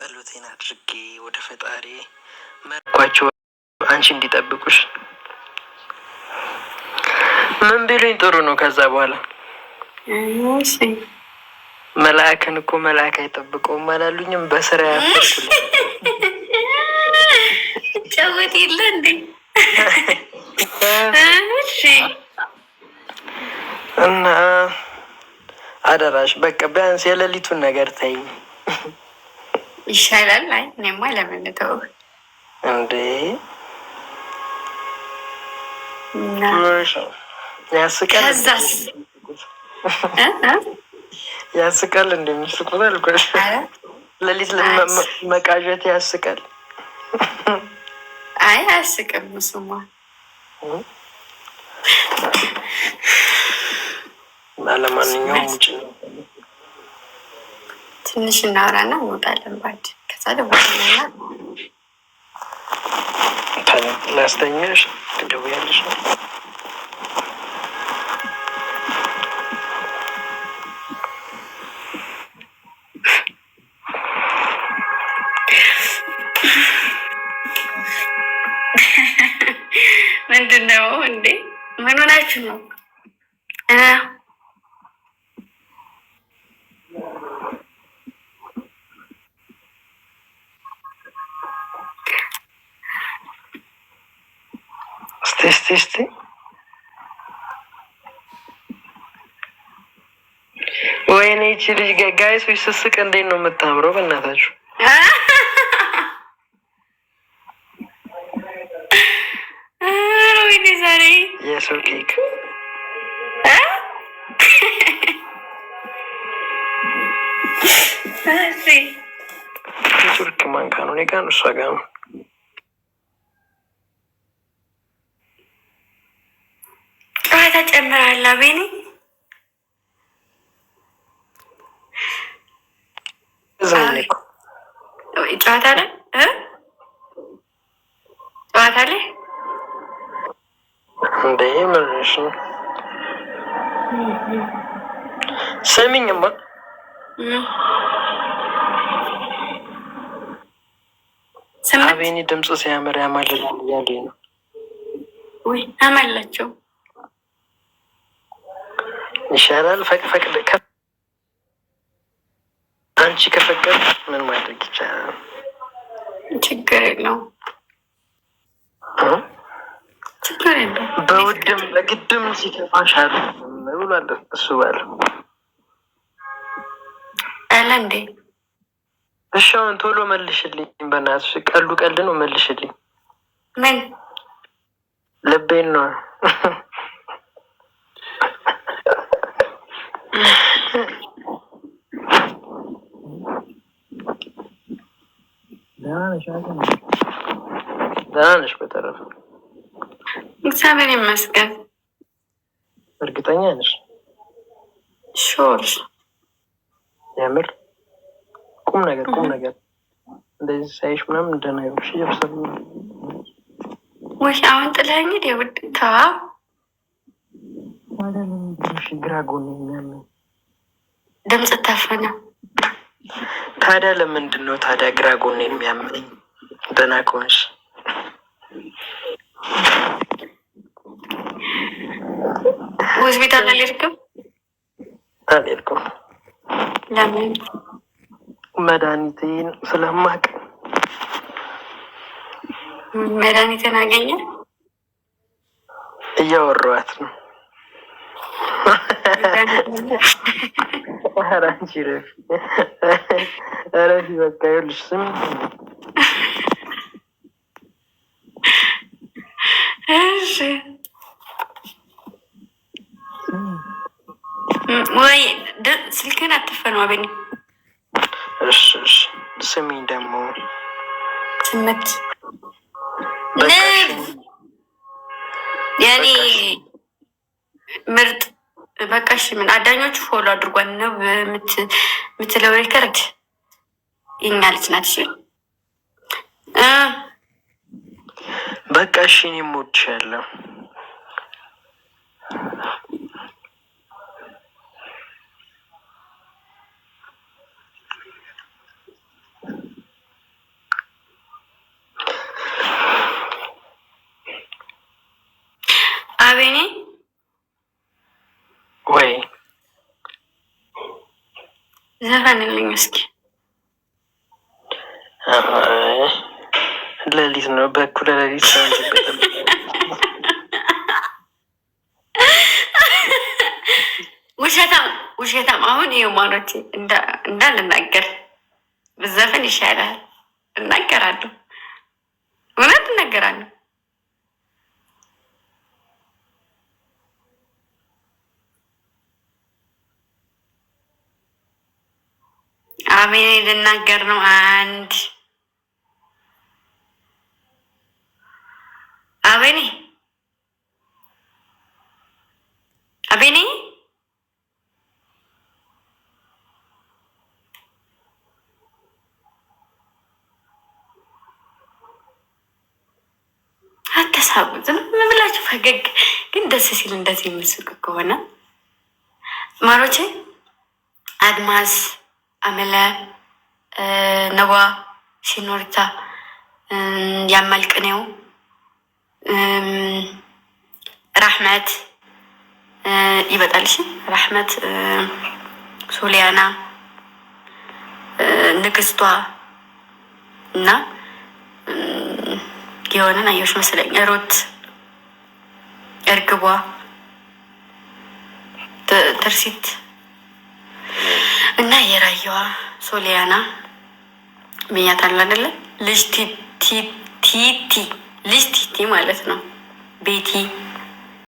ጸሎቴን አድርጌ ወደ ፈጣሪ መኳቸው አንቺ እንዲጠብቁሽ ምን ቢሉኝ ጥሩ ነው። ከዛ በኋላ መልአክን እኮ መልአክ አይጠብቀውም አላሉኝም? በስራ ያፈርኩልኝ ጨወት የለ እንዴ? እና አደራሽ በቃ ቢያንስ የሌሊቱን ነገር ተይኝ ይሻላል። አይ እኔማ ለምን ተው እንዴ? ያስቃል። ከዛስ ያስቃል እንደሚስቁት አልኩሽ። ሌሊት መቃዠት ያስቃል። አይ አያስቅም። ስማ ለማንኛውም ውጭ ነው ትንሽ እናወራና እንወጣለን። ባድ ከዛ ደውልና ላስተኛሽ ትደውያለሽ ነው። ምንድን ነው እንዴ? ምን ሆናችሁ ነው? እስቲ ወይኔ ይቺ ልጅ ጋይሶች ስስቅ እንዴት ነው የምታምረው? በእናታችሁ ወይኔ ዛሬ የሰው ኬክ ቱርክ ማንካ ነው። እኔ ጋ ነው እሷ ጋ ነው። ጨዋታ ጨምራላ ቤኒ ጨዋታ ላይ ጨዋታ ላይ እንዴ ምንሽ ነው? ስሚኝማ አቤኒ ድምፁ ሲያምር ያማልላል እያለኝ ነው። ወይ አማላቸው ይሻላል። ፈቅድ አንቺ ከፈቀድ ምን ማድረግ ይቻላል? ችግር የለውም። ችግር የለውም። በውድም በግድም ሲከፋሽ አሉ ብሏል እሱ ባለ አለ እንዴ? እሺ አሁን ቶሎ መልሽልኝ በእናትሽ። ቀልዱ ቀልድ ነው፣ መልሽልኝ። ምን ልቤን ነው ደህና ነሽ? በተረፈ እግዚአብሔር ይመስገን። እርግጠኛ ነሽ? ሹር የምር ቁም ነገር እንደዚህ ሳይሽ ምናምን እንደናይሽ እየብሰብ ወይ አሁን ጥለኸኝ የውድ ተዋ ግራ ጎን የሚያመኝ ድምፅ ታፈነ። ታዲያ ለምንድን ነው ታዲያ ግራ ጎን የሚያመኝ? ደህና ከሆንሽ ሆስፒታል አልሄድክም? አልሄድኩም። ለምን? መድኃኒቴን ስለማቅ። መድኃኒትን አገኘ? እያወራኋት ነው። ኧረ አንቺ ረፊ በቃ ይኸውልሽ ስም ወይ ስልክህን አትፈነው አቤኔ። እሺ ስሚኝ ደግሞ ስምት የኔ ምርጥ በቃሽ። ምን አዳኞቹ ፎሎ አድርጓን ነው የምትለው ሪከርድ የኛ ልጅ ናት። እሺ በቃ እሺ እኔም እወድሻለሁ። ዘፈንልኝ እስኪ። ሌሊት ነው፣ በኩለ ሌሊት ነው። ውሸታም። አሁን ይኸው ማኖቼ እንዳልናገር ብዘፍን ይሻላል። እናገራለሁ፣ እውነት እናገራለሁ። አቤኔ ልናገር ነው። አንድ አቤኔ አቤኔ አተሳቡ ዝም ብላችሁ ፈገግ። ግን ደስ ሲል እንደዚህ የምስቅ ከሆነ ማሮቼ አድማስ አመለ ነዋ ሲኖርታ ያመልቅኔው ራሕመት ይበጣልሽ። ራሕመት ሶሊያና ንግስቷ እና የሆነን አየሽ መስለኝ ሮት እርግቧ ትርሲት እና የራየዋ ሶሊያና ብያታለሁ አይደለ? ልጅ ቲቲ ልጅ ቲቲ ማለት ነው። ቤቲ